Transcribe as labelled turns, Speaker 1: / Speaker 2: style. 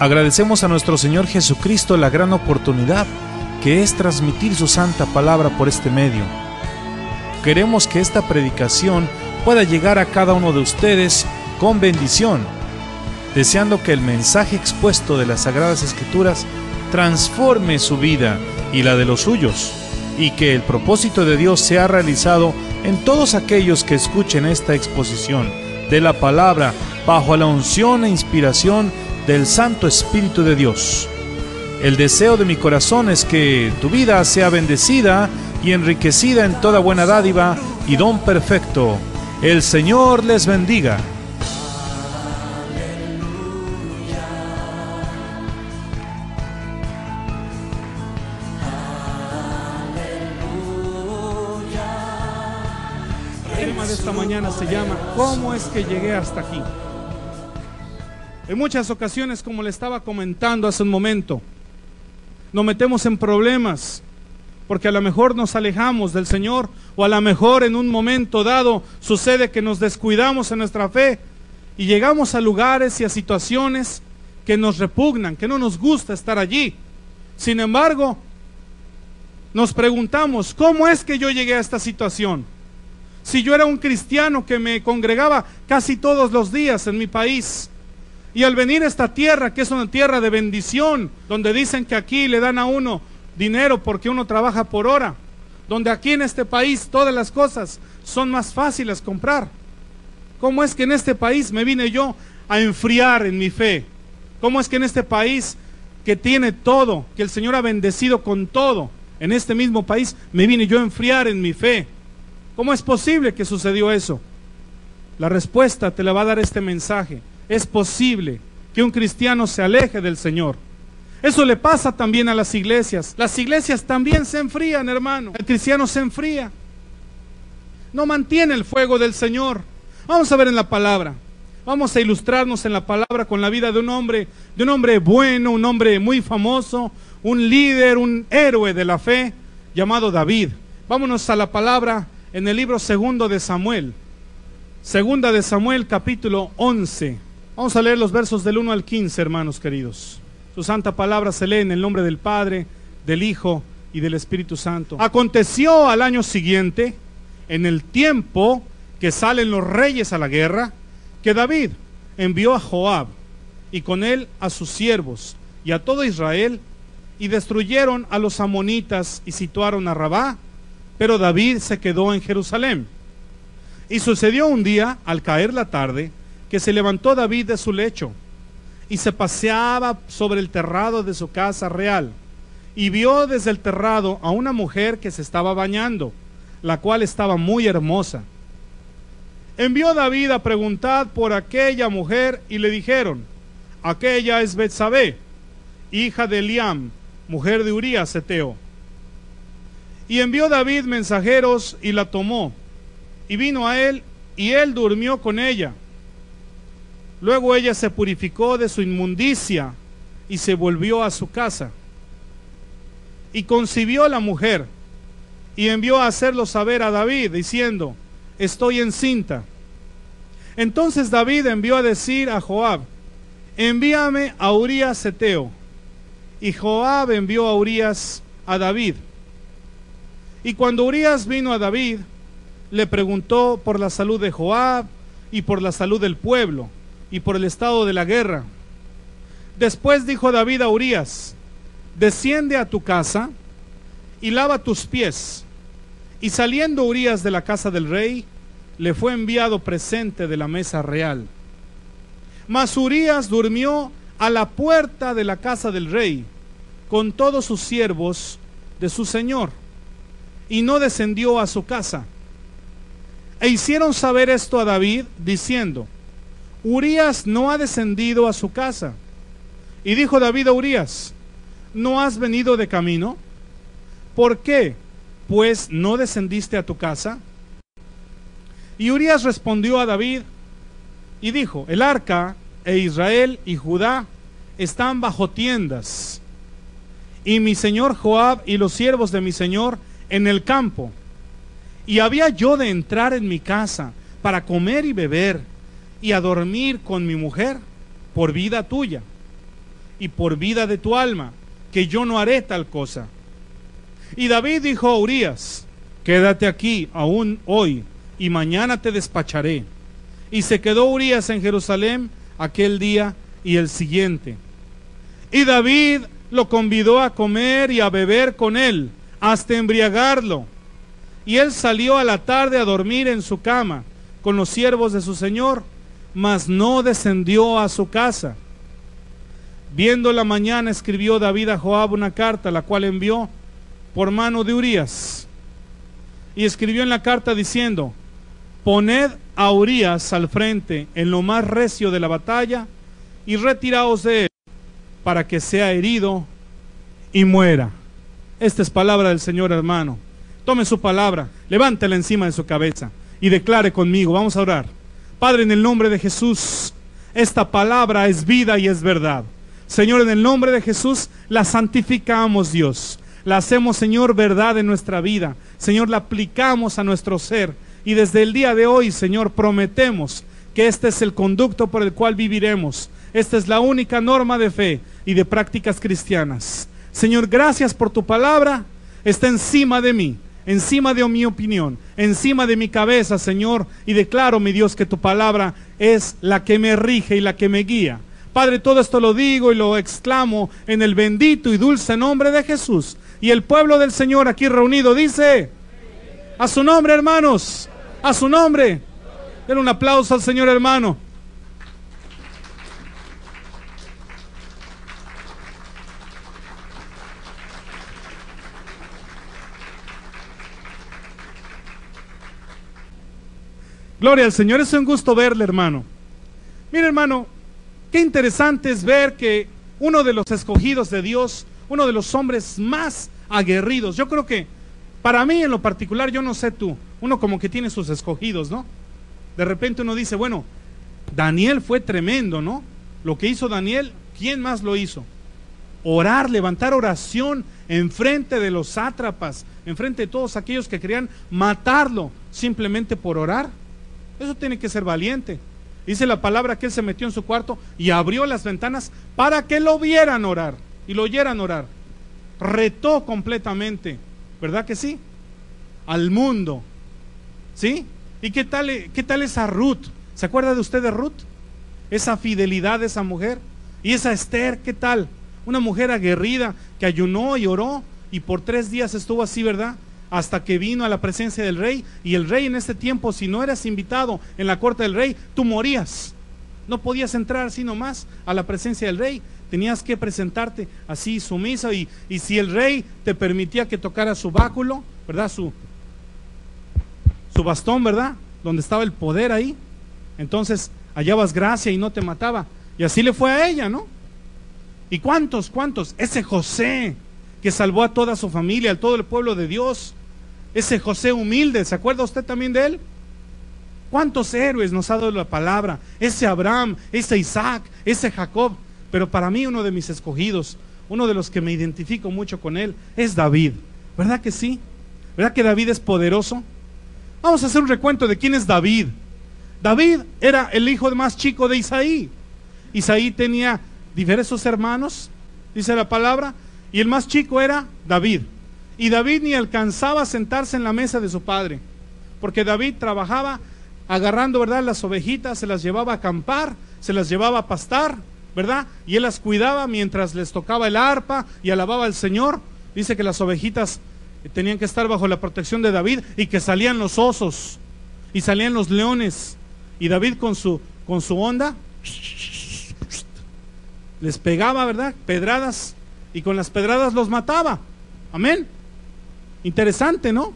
Speaker 1: Agradecemos a nuestro Señor Jesucristo la gran oportunidad que es transmitir su santa palabra por este medio. Queremos que esta predicación pueda llegar a cada uno de ustedes con bendición, deseando que el mensaje expuesto de las Sagradas Escrituras transforme su vida y la de los suyos, y que el propósito de Dios sea realizado en todos aquellos que escuchen esta exposición de la palabra bajo la unción e inspiración del Santo Espíritu de Dios. El deseo de mi corazón es que tu vida sea bendecida y enriquecida en toda buena dádiva y don perfecto. El Señor les bendiga.
Speaker 2: El tema de esta mañana se llama ¿Cómo es que llegué hasta aquí? En muchas ocasiones, como le estaba comentando hace un momento, nos metemos en problemas porque a lo mejor nos alejamos del Señor, o a lo mejor en un momento dado sucede que nos descuidamos en nuestra fe y llegamos a lugares y a situaciones que nos repugnan, que no nos gusta estar allí. Sin embargo, nos preguntamos, ¿cómo es que yo llegué a esta situación? Si yo era un cristiano que me congregaba casi todos los días en mi país, y al venir a esta tierra, que es una tierra de bendición, donde dicen que aquí le dan a uno dinero porque uno trabaja por hora, donde aquí en este país todas las cosas son más fáciles comprar, ¿cómo es que en este país me vine yo a enfriar en mi fe? ¿Cómo es que en este país que tiene todo, que el Señor ha bendecido con todo, en este mismo país me vine yo a enfriar en mi fe? ¿Cómo es posible que sucedió eso? La respuesta te la va a dar este mensaje. Es posible que un cristiano se aleje del Señor. Eso le pasa también a las iglesias. Las iglesias también se enfrían, hermano. El cristiano se enfría. No mantiene el fuego del Señor. Vamos a ver en la palabra. Vamos a ilustrarnos en la palabra con la vida de un hombre bueno, un hombre muy famoso, un líder, un héroe de la fe, llamado David. Vámonos a la palabra en el libro segundo de Samuel. Segunda de Samuel, capítulo 11. Vamos a leer los versos del 1 al 15, hermanos queridos. Su santa palabra se lee en el nombre del Padre, del Hijo y del Espíritu Santo. Aconteció al año siguiente, en el tiempo que salen los reyes a la guerra, que David envió a Joab y con él a sus siervos y a todo Israel, y destruyeron a los amonitas y situaron a Rabá, pero David se quedó en Jerusalén. Y sucedió un día, al caer la tarde, que se levantó David de su lecho y se paseaba sobre el terrado de su casa real, y vio desde el terrado a una mujer que se estaba bañando, la cual estaba muy hermosa. Envió David a preguntar por aquella mujer, y le dijeron: aquella es Betsabé, hija de Eliam, mujer de Urías Heteo. Y envió David mensajeros y la tomó, y vino a él, y él durmió con ella. Luego ella se purificó de su inmundicia y se volvió a su casa. Y concibió la mujer, y envió a hacerlo saber a David, diciendo: estoy encinta. Entonces David envió a decir a Joab: envíame a Urías Heteo. Y Joab envió a Urías a David. Y cuando Urías vino a David, le preguntó por la salud de Joab y por la salud del pueblo y por el estado de la guerra. Después dijo David a Urías: desciende a tu casa y lava tus pies. Y saliendo Urías de la casa del rey, le fue enviado presente de la mesa real. Mas Urías durmió a la puerta de la casa del rey, con todos sus siervos de su señor, y no descendió a su casa. E hicieron saber esto a David, diciendo: Urías no ha descendido a su casa. Y dijo David a Urías: ¿no has venido de camino? ¿Por qué, pues, no descendiste a tu casa? Y Urías respondió a David y dijo: el arca e Israel y Judá están bajo tiendas, y mi señor Joab y los siervos de mi señor en el campo. Y había yo de entrar en mi casa para comer y beber y a dormir con mi mujer por vida tuya. y por vida de tu alma, que yo no haré tal cosa. Y David dijo a Urías: quédate aquí aún hoy, y mañana te despacharé. Y se quedó Urías en Jerusalén aquel día y el siguiente. Y David lo convidó a comer y a beber con él, hasta embriagarlo. Y él salió a la tarde a dormir en su cama con los siervos de su señor, mas no descendió a su casa. Viendo la mañana, escribió David a Joab una carta, la cual envió por mano de Urías. Y escribió en la carta diciendo: poned a Urías al frente en lo más recio de la batalla, y retiraos de él, para que sea herido y muera. Esta es palabra del Señor, hermano. Tome su palabra, levántela encima de su cabeza y declare conmigo. Vamos a orar. Padre, en el nombre de Jesús, esta palabra es vida y es verdad. Señor, en el nombre de Jesús, la santificamos, Dios. La hacemos, Señor, verdad en nuestra vida. Señor, la aplicamos a nuestro ser. Y desde el día de hoy, Señor, prometemos que este es el conducto por el cual viviremos. Esta es la única norma de fe y de prácticas cristianas. Señor, gracias por tu palabra. Está encima de mí, encima de mi opinión, encima de mi cabeza, Señor. Y declaro, mi Dios, que tu palabra es la que me rige y la que me guía. Padre, todo esto lo digo y lo exclamo en el bendito y dulce nombre de Jesús. Y el pueblo del Señor aquí reunido dice: a su nombre, hermanos, a su nombre. Den un aplauso al Señor, hermano. Gloria al Señor, es un gusto verle, hermano. Mire, hermano, qué interesante es ver que uno de los escogidos de Dios, uno de los hombres más aguerridos, yo creo que para mí en lo particular, yo no sé tú, uno como que tiene sus escogidos, ¿no? De repente uno dice, bueno, Daniel fue tremendo, ¿no? Lo que hizo Daniel, ¿quién más lo hizo? Orar, levantar oración enfrente de los sátrapas, enfrente de todos aquellos que querían matarlo simplemente por orar. Eso tiene que ser valiente. Dice la palabra que él se metió en su cuarto y abrió las ventanas para que lo vieran orar y lo oyeran orar. Retó completamente, ¿verdad que sí? Al mundo, ¿sí? ¿Y qué tal esa Ruth? ¿Se acuerda de usted de Ruth? Esa fidelidad de esa mujer. Y esa Esther, ¿qué tal? Una mujer aguerrida que ayunó y oró y por 3 días estuvo así, ¿verdad? Hasta que vino a la presencia del rey. Y el rey en ese tiempo, si no eras invitado en la corte del rey, tú morías. No podías entrar así nomás a la presencia del rey. Tenías que presentarte así sumisa. Y si el rey te permitía que tocara su báculo, ¿verdad? Su bastón, ¿verdad? Donde estaba el poder ahí, entonces hallabas gracia y no te mataba. Y así le fue a ella, ¿no? ¿Y cuántos? Ese José que salvó a toda su familia, a todo el pueblo de Dios. Ese José humilde, ¿se acuerda usted también de él? ¿Cuántos héroes nos ha dado la palabra? Ese Abraham, ese Isaac, ese Jacob. Pero para mí uno de mis escogidos, uno de los que me identifico mucho con él, es David. ¿Verdad que sí? ¿Verdad que David es poderoso? Vamos a hacer un recuento de quién es David. David era el hijo más chico de Isaí. Isaí tenía diversos hermanos, dice la palabra, y el más chico era David. Y David ni alcanzaba a sentarse en la mesa de su padre, porque David trabajaba agarrando, ¿verdad?, las ovejitas, se las llevaba a acampar, se las llevaba a pastar, ¿verdad? Y él las cuidaba mientras les tocaba el arpa y alababa al Señor. Dice que las ovejitas tenían que estar bajo la protección de David y que salían los osos y salían los leones. Y David con su onda les pegaba, ¿verdad?, pedradas, y con las pedradas los mataba. Amén. Interesante, ¿no?